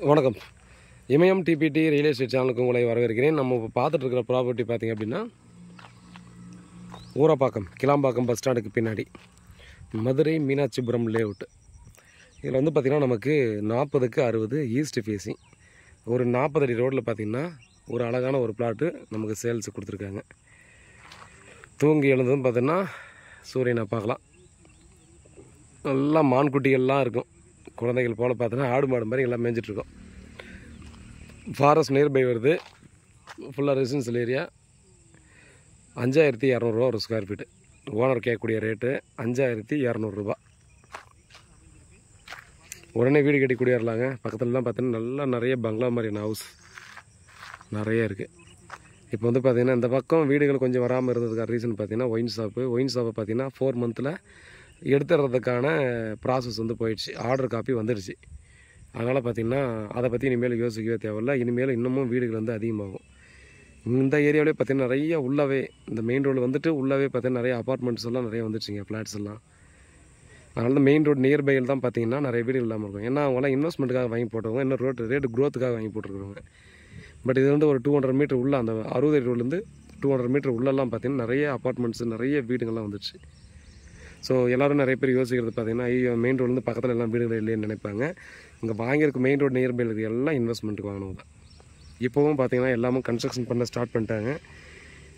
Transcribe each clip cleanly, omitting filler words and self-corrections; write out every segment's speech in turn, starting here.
வணக்கம். இமயம் DBT real estate சேனலுக்கு உங்களை வரவேற்கிறேன். நம்ம இப்போ பார்த்துட்டு இருக்கிற ப்ராப்பர்ட்டி பார்த்திங்க அப்படின்னா ஊரப்பாக்கம் கிளாம்பாக்கம் பஸ் ஸ்டாண்டுக்கு பின்னாடி மதுரை மீனாட்சிபுரம் லேஅவுட். இதில் வந்து பார்த்திங்கன்னா நமக்கு 40க்கு 60 ஈஸ்ட் ஃபேஸிங் ஒரு 40 அடி ரோட்டில் பார்த்திங்கன்னா ஒரு அழகான ஒரு பிளாட்டு நமக்கு சேல்ஸு கொடுத்துருக்காங்க. தூங்கி எழுந்ததும் பார்த்திங்கன்னா சூரியனை பார்க்கலாம். நல்லா மான்குட்டிகள்லாம் இருக்கும். குழந்தைகள் போல் பார்த்தோன்னா ஆடு மாடு மாதிரி எல்லாம் மேய்ஞ்சிட்ருக்கோம். ஃபாரஸ்ட் நியர்பை வருது. ஃபுல்லாக ரெசிடென்ஷியல் ஏரியா. 5200 ரூபா ஒரு ஸ்கொயர் ஃபீட்டு. ஓனர் கேட்கக்கூடிய ரேட்டு 5200 ரூபா. உடனே வீடு கட்டி குடியேறலாங்க. பக்கத்துலலாம் பார்த்தீங்கன்னா நல்லா நிறைய பங்களா மாதிரியான ஹவுஸ் நிறைய இருக்குது. இப்போ வந்து பார்த்திங்கன்னா இந்த பக்கம் வீடுகள் கொஞ்சம் வராமல் இருந்ததுக்கான ரீசன் பார்த்திங்கன்னா ஒயின் ஷாப்பை பார்த்திங்கன்னா 4 மந்தில் எடுத்துறதுக்கான ப்ராசஸ் வந்து போயிடுச்சு. ஆர்டர் காப்பி வந்துடுச்சு. அதனால் பார்த்திங்கன்னா அதை பற்றி இனிமேல் யோசிக்கவே தேவையில்லை. இனிமேல் இன்னமும் வீடுகள் வந்து அதிகமாகும். இந்த ஏரியாவிலே பார்த்திங்கன்னா நிறைய உள்ளவே இந்த மெயின் ரோடு வந்துட்டு உள்ளவே பார்த்திங்கன்னா நிறைய அப்பார்ட்மெண்ட்ஸ் எல்லாம் நிறைய வந்துடுச்சுங்க, ஃப்ளாட்ஸ் எல்லாம். அதனால தான் மெயின் ரோடு நியர்பையில் தான் பார்த்திங்கன்னா நிறைய வீடுகள் இல்லாமல் இருக்கும். ஏன்னா அவங்களாம் இன்வெஸ்ட்மெண்ட்டுக்காக வாங்கி போட்டவங்க, இன்னும் ரேட்டு க்ரோத்துக்காக வாங்கி போட்டுருக்குறவங்க. பட் இது வந்து ஒரு 200 மீட்டர் உள்ள அந்த 60 ரோட்லேருந்து 200 மீட்டர் உள்ளெல்லாம் பார்த்திங்கன்னா நிறைய அப்பார்ட்மெண்ட்ஸு நிறைய வீடுகள்லாம் வந்துடுச்சு. ஸோ எல்லோரும் நிறைய பேர் யோசிக்கிறது பார்த்திங்கன்னா ஐயோ மெயின் ரோட்லேருந்து பக்கத்தில் எல்லாம் வீடுகள் இல்லைன்னு நினைப்பாங்க. இங்கே வாங்கியிருக்க மெயின் ரோடு நியர்பையில் இருக்குது எல்லாம் இன்வெஸ்ட்மெண்ட்டுக்கு வாங்கினது தான். இப்போவும் பார்த்திங்கன்னா எல்லாமும் கன்ஸ்ட்ரக்ஷன் பண்ண ஸ்டார்ட் பண்ணிட்டாங்க.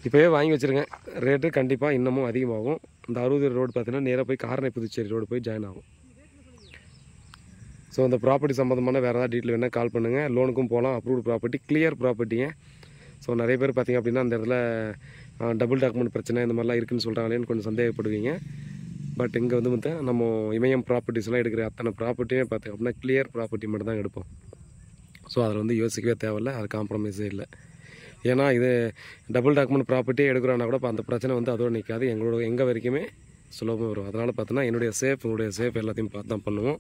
இப்போவே வாங்கி வச்சுருங்க. ரேட்டு கண்டிப்பாக இன்னமும் அதிகமாகும். இந்த 60 ரோடு பார்த்திங்கன்னா நேராக போய் காரணை புதுச்சேரி ரோடு போய் ஜாயின் ஆகும். ஸோ இந்த ப்ராப்பர்ட்டி சம்மந்தமான வேறு ஏதாவது டீட்டெயில் வேணால் கால் பண்ணுங்கள். லோனுக்கும் போகலாம். அப்ரூவ்டு ப்ராப்பர்ட்டி, கிளியர் ப்ராப்பர்ட்டிங்க. ஸோ நிறைய பேர் பார்த்திங்க அப்படின்னா அந்த இடத்துல டபுள் டாக்குமெண்ட் பிரச்சனை இந்த மாதிரிலாம் இருக்குதுன்னு சொல்கிறாங்களேன்னு கொஞ்சம் சந்தேகப்படுவீங்க. பட் இங்கே வந்து பார்த்தா நம்ம இமயம் ப்ராப்பர்ட்டிஸ்லாம் எடுக்கிற அத்தனை ப்ராப்பர்ட்டியுமே பார்த்திங்க அப்படின்னா கிளியர் ப்ராப்பர்ட்டி மட்டும் தான் எடுப்போம். ஸோ அதில் வந்து யோசிக்கவே தேவையில்லை. அது காம்ப்ரமைஸே இல்லை. ஏன்னா இது டபுள் டாக்குமெண்ட் ப்ராப்பர்ட்டியே எடுக்கிறோன்னா கூட இப்போ அந்த பிரச்சனை வந்து அதோடு நிற்காது. எங்கள் வரைக்குமே சுலபமாக வரும். அதனால் பார்த்தோன்னா உங்களுடைய சேஃப் எல்லாத்தையும் பார்த்து தான் பண்ணுவோம்.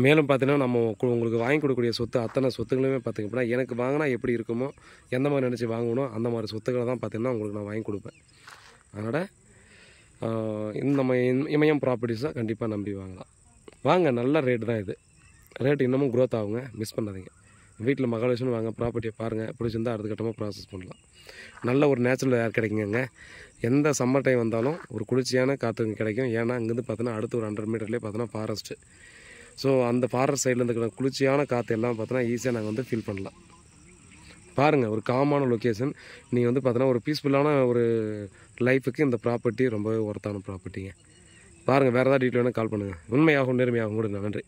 மேலும் பார்த்தீங்கன்னா நம்ம உங்களுக்கு வாங்கி கொடுக்கக்கூடிய சொத்து அத்தனை சொத்துகளுமே பார்த்திங்க அப்படின்னா எனக்கு வாங்கினா எப்படி இருக்குமோ, எந்த மாதிரி நினச்சி வாங்கணும் அந்த மாதிரி சொத்துக்களை தான் பார்த்திங்கன்னா உங்களுக்கு நான் வாங்கி கொடுப்பேன். அதனால் நம்ம இமயம் ப்ராப்பர்ட்டிஸை கண்டிப்பாக நம்பி வாங்கலாம். வாங்க, நல்ல ரேட்டு தான் இது. ரேட்டு இன்னமும் க்ரோத் ஆகுங்க, மிஸ் பண்ணாதீங்க. வீட்டில் மகாலட்சுமி வாங்க, ப்ராப்பர்ட்டியை பாருங்கள். பிடிச்சிருந்தால் அடுத்த கட்டமாக ப்ராசஸ் பண்ணலாம். நல்ல ஒரு நேச்சுரல் ஏர் கிடைக்குங்க. எந்த சம்மர் டைம் வந்தாலும் ஒரு குளிர்ச்சியான காற்று கிடைக்கும். ஏன்னா இங்கேருந்து பார்த்தோன்னா அடுத்து ஒரு 100 மீட்டர்லேயே பார்த்தோன்னா ஃபாரஸ்ட்டு. ஸோ அந்த ஃபாரஸ்ட் சைடில் இருக்கிற குளிர்ச்சியான காற்று எல்லாம் பார்த்தோன்னா ஈஸியாக நாங்கள் வந்து ஃபீல் பண்ணலாம். பாருங்கள், ஒரு காமான லொக்கேஷன். நீங்கள் வந்து பார்த்தோன்னா ஒரு பீஸ்ஃபுல்லான ஒரு லைஃபுக்கு இந்த ப்ராப்பர்ட்டி ரொம்பவே ஒர்த்தான ப்ராப்பர்ட்டிங்க. பாருங்கள், வேறு ஏதாவது டீட்டெயில் வேணால் கால் பண்ணுங்கள். உண்மையாகும் நேர்மையாகும் கூட. நன்றி.